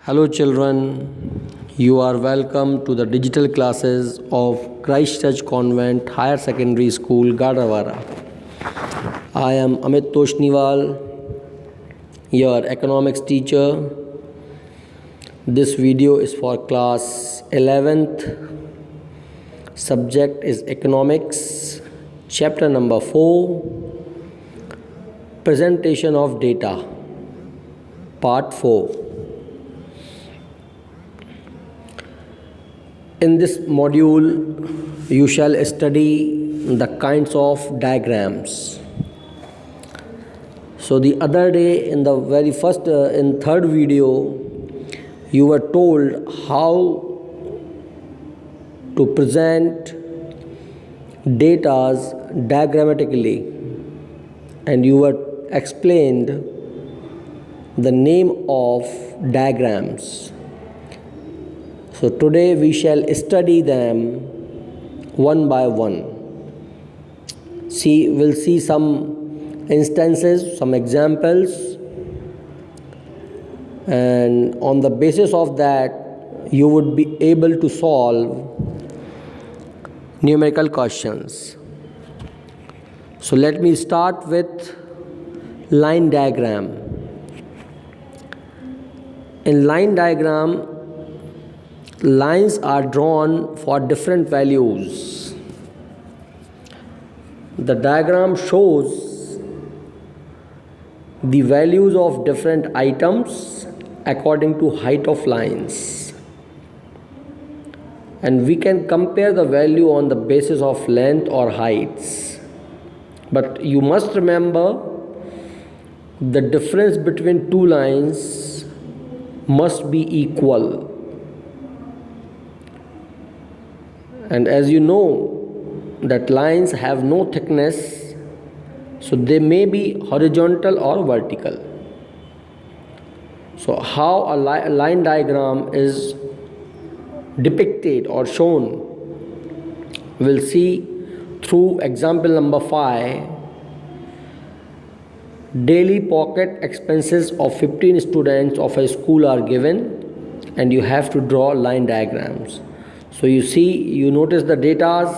Hello, children. You are welcome to the digital classes of Christchurch Convent Higher Secondary School, Gadawara. I am Amit Toshniwal, your economics teacher. This video is for class 11th. Subject is economics, chapter number 4, presentation of data, part 4. In this module, you shall study the kinds of diagrams. So the other day in the very first, in third video, you were told how to present data diagrammatically, and you were explained the name of diagrams. So today we shall study them one by one. We'll see some instances, some examples, and on the basis of that you would be able to solve numerical questions. So let me start with line diagram. In line diagram, lines are drawn for different values. The diagram shows the values of different items according to height of lines, and we can compare the value on the basis of length or heights. But you must remember the difference between two lines must be equal. And as you know that lines have no thickness, so they may be horizontal or vertical. So how a line diagram is depicted or shown, we'll see through example number 5. Daily pocket expenses of 15 students of a school are given, and you have to draw line diagrams. So you notice the data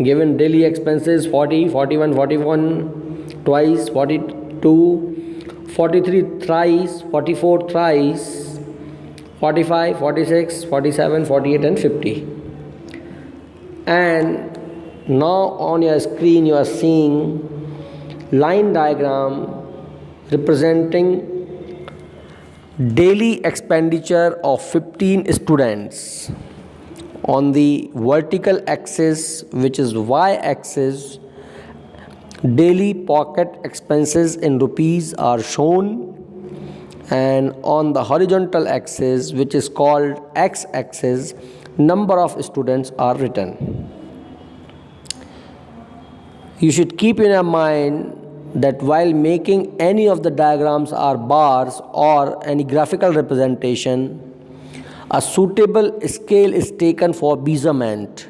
given: daily expenses 40, 41, 41 twice, 42, 43 thrice, 44 thrice, 45, 46, 47, 48 and 50. And now on your screen you are seeing line diagram representing daily expenditure of 15 students. On the vertical axis, which is y-axis, daily pocket expenses in rupees are shown, and on the horizontal axis, which is called x-axis, number of students are written. You should keep in your mind that while making any of the diagrams or bars or any graphical representation, a suitable scale is taken for measurement.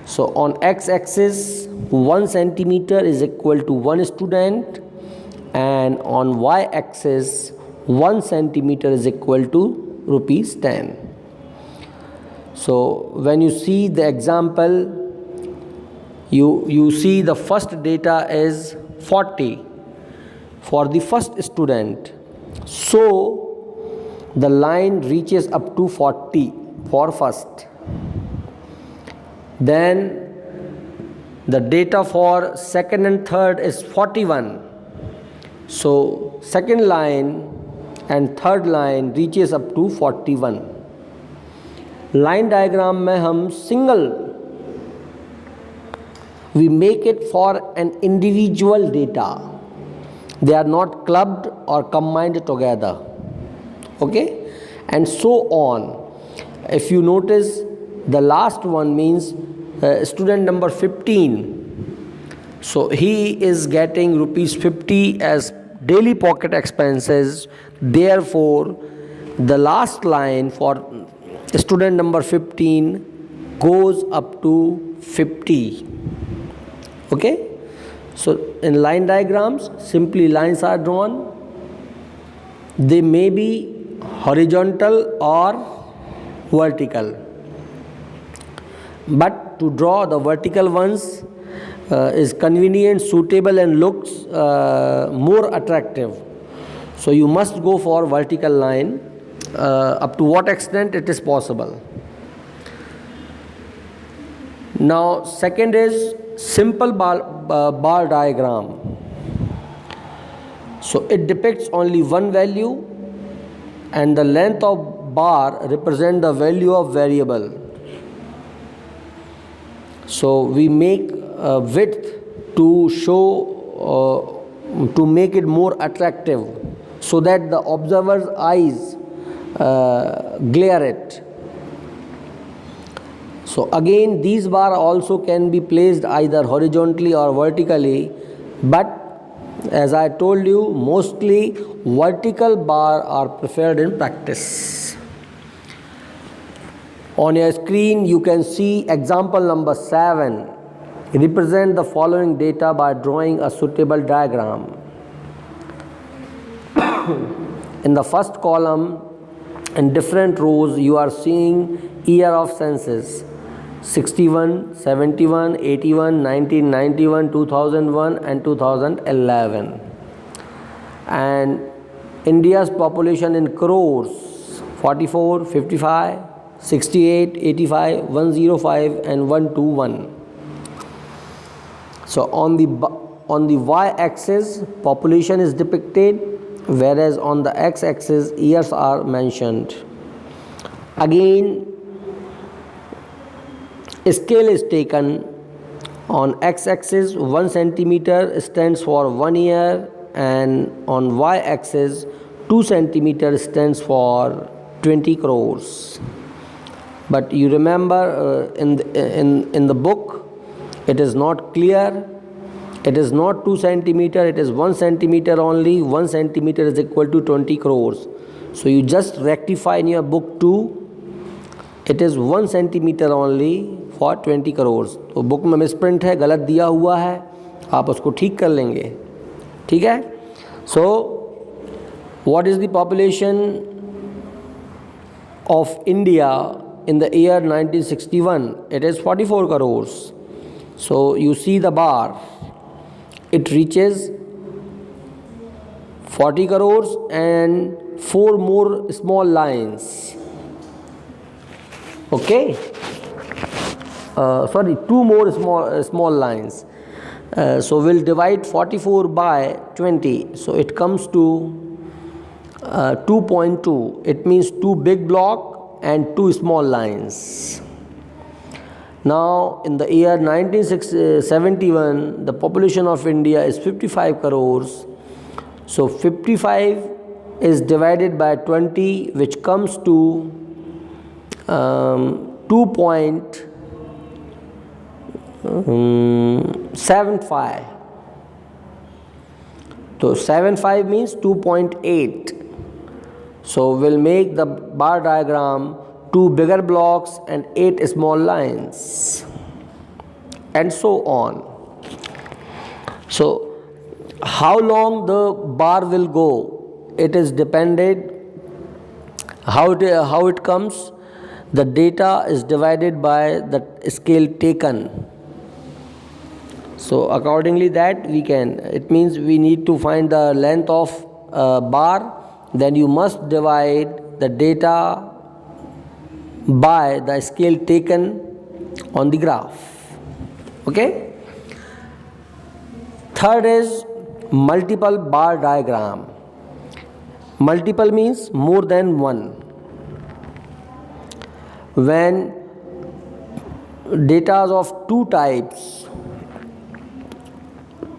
So on x-axis, 1 centimeter is equal to 1 student, and on y-axis, 1 centimeter is equal to rupees 10. So when you see the example, you see the first data is 40 for the first student. So the line reaches up to 40 for first. Then the data for second and third is 41. So second line and third line reaches up to 41. Line diagram में हम single, we make it for an individual data. They are not clubbed or combined together. Okay, and so on. If you notice, the last one means student number 15. So he is getting rupees 50 as daily pocket expenses. Therefore, the last line for student number 15 goes up to 50. Okay, so in line diagrams, simply lines are drawn. They may be horizontal or vertical. But to draw the vertical ones is convenient, suitable and looks more attractive. So you must go for vertical line. Up to what extent it is possible. Now second is simple bar diagram. So it depicts only one value and the length of bar represent the value of variable. So we make width to show to make it more attractive so that the observer's eyes glare it. So again these bar also can be placed either horizontally or vertically, but as I told you, mostly vertical bar are preferred in practice. On your screen you can see example number 7. Represent the following data by drawing a suitable diagram. In the first column, in different rows, you are seeing year of census 61, 71, 81, 1991, 2001 and 2011. And India's population in crores 44, 55, 68, 85, 105 and 121. So on the y-axis population is depicted, whereas on the x-axis years are mentioned. Again scale is taken. On x-axis 1 centimeter stands for 1 year and on y-axis 2 centimeter stands for 20 crores. But you remember in the book it is not clear. It is not 2 centimeter, it is 1 centimeter only. 1 centimeter is equal to 20 crores. So you just rectify in your book too. It is 1 centimeter only for 20 crores. तो book में misprint है, गलत दिया हुआ है, आप उसको ठीक कर लेंगे. ठीक है. So what is the population of India in the year 1961? It is 44 crores. So you see the bar, it reaches 40 crores and 4 more small lines. Okay, sorry, 2 more small lines. So we'll divide 44 by 20. So it comes to 2.2. It means 2 big block and 2 small lines. Now in the year 1971, the population of India is 55 crores. So 55 is divided by 20, which comes to 2.75. So 75 means 2.8. So we'll make the bar diagram 2 bigger blocks and 8 small lines, and so on. So how long the bar will go, it is dependent how it comes. The data is divided by the scale taken. So accordingly that we can, it means we need to find the length of bar, then you must divide the data by the scale taken on the graph. Okay. Third is multiple bar diagram. Multiple means more than one. When data of 2 types,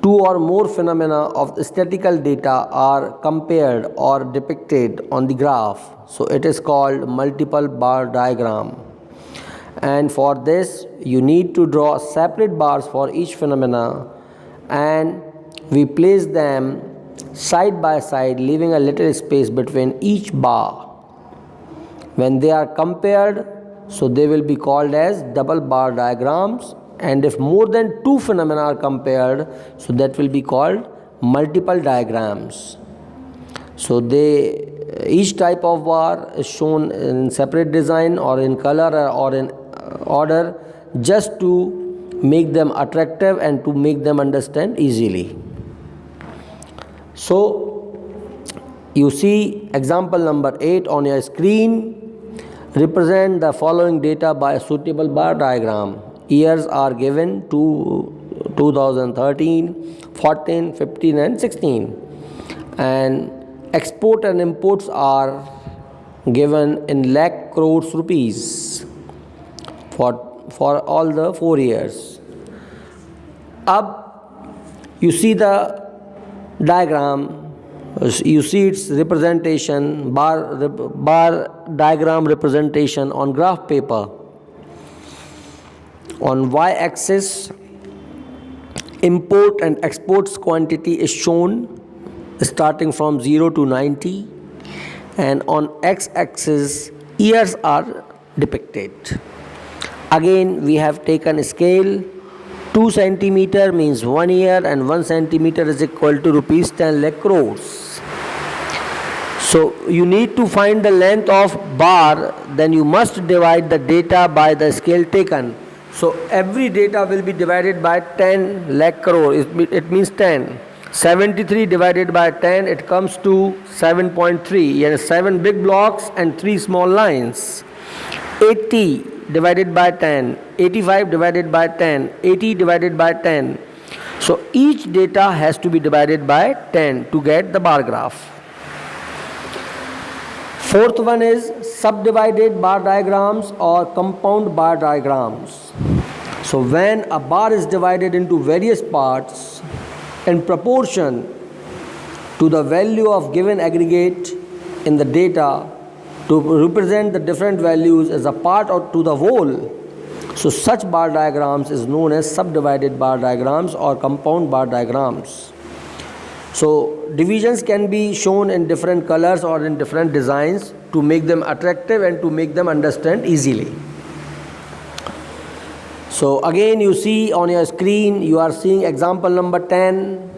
2 or more phenomena of statistical data are compared or depicted on the graph, so it is called multiple bar diagram. And for this you need to draw separate bars for each phenomena, and we place them side by side, leaving a little space between each bar. When they are compared, so they will be called as double bar diagrams, and if more than 2 phenomena are compared, so that will be called multiple diagrams. So they each type of bar is shown in separate design or in color or in order, just to make them attractive and to make them understand easily. So you see example number 8 on your screen. Represent the following data by a suitable bar diagram. Years are given to 2013, 14, 15 and 16, and export and imports are given in lakh crores rupees for all the 4 years. Up you see the diagram, you see its representation, bar diagram representation on graph paper. On y-axis, import and exports quantity is shown starting from 0 to 90, and on x-axis years are depicted. Again we have taken a scale. 2 centimeter means 1 year and 1 centimeter is equal to rupees 10 lakh crores. So you need to find the length of bar, then you must divide the data by the scale taken. So every data will be divided by 10 lakh crore. It means 10. 73 divided by 10, it comes to 7.3. And 7 big blocks and 3 small lines. 80 divided by 10, 85 divided by 10, 80 divided by 10. So each data has to be divided by 10 to get the bar graph. Fourth one is subdivided bar diagrams or compound bar diagrams. So when a bar is divided into various parts in proportion to the value of given aggregate in the data, to represent the different values as a part or to the whole, so such bar diagrams is known as subdivided bar diagrams or compound bar diagrams. So divisions can be shown in different colors or in different designs to make them attractive and to make them understand easily. So again you see on your screen, you are seeing example number 10.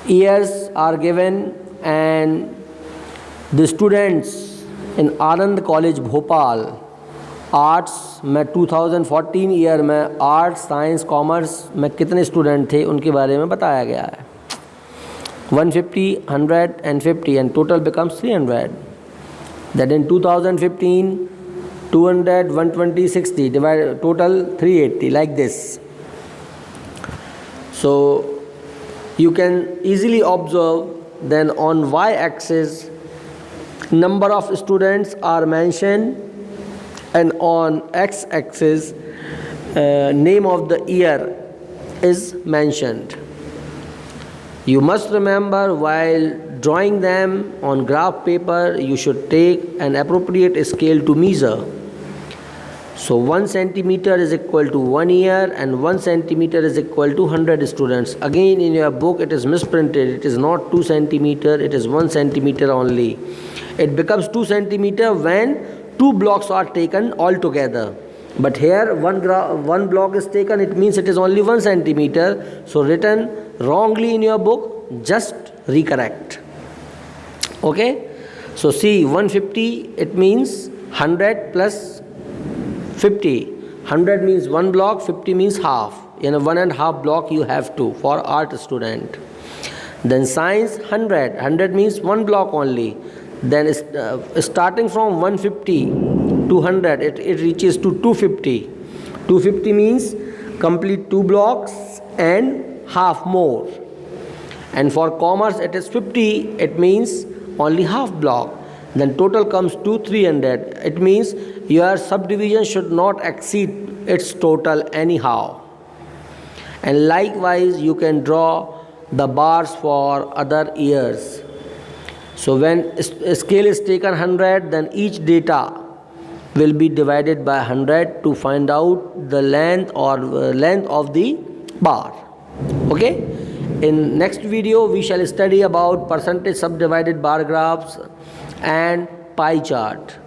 Years are given and the students in Anand College Bhopal, arts में 2014 year में arts science commerce में कितने student थे उनके बारे में बताया गया है. 150, 100 and 50 and total becomes 300. That in 2015, 200, 120, 60 divided total 380 like this. So you can easily observe then on y-axis number of students are mentioned and on x-axis name of the year is mentioned. You must remember while drawing them on graph paper you should take an appropriate scale to measure. So 1 centimeter is equal to 1 year and 1 centimeter is equal to 100 students. Again in your book it is misprinted. It is not 2 centimeter, it is 1 centimeter only. It becomes 2 centimeter when 2 blocks are taken all together. But here one block is taken, it means it is only 1 centimeter. So written wrongly in your book, just recorrect. Okay? So see 150, it means 100 plus 50. 100 means 1 block, 50 means half. In a 1.5 block you have to for art student. Then science 100. 100 means 1 block only. Then starting from 150 to 100, it reaches to 250. 250 means complete 2 blocks and half more. And for commerce it is 50, it means only half block. Then total comes to 300. It means your subdivision should not exceed its total anyhow. And likewise you can draw the bars for other years. So when a scale is taken 100, then each data will be divided by 100 to find out the length or length of the bar. Okay? In next video we shall study about percentage subdivided bar graphs and pie chart.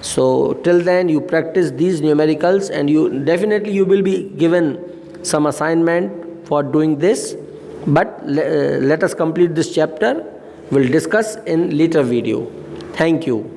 So till then you practice these numericals and you definitely will be given some assignment for doing this. But let us complete this chapter. We'll discuss in later video. Thank you.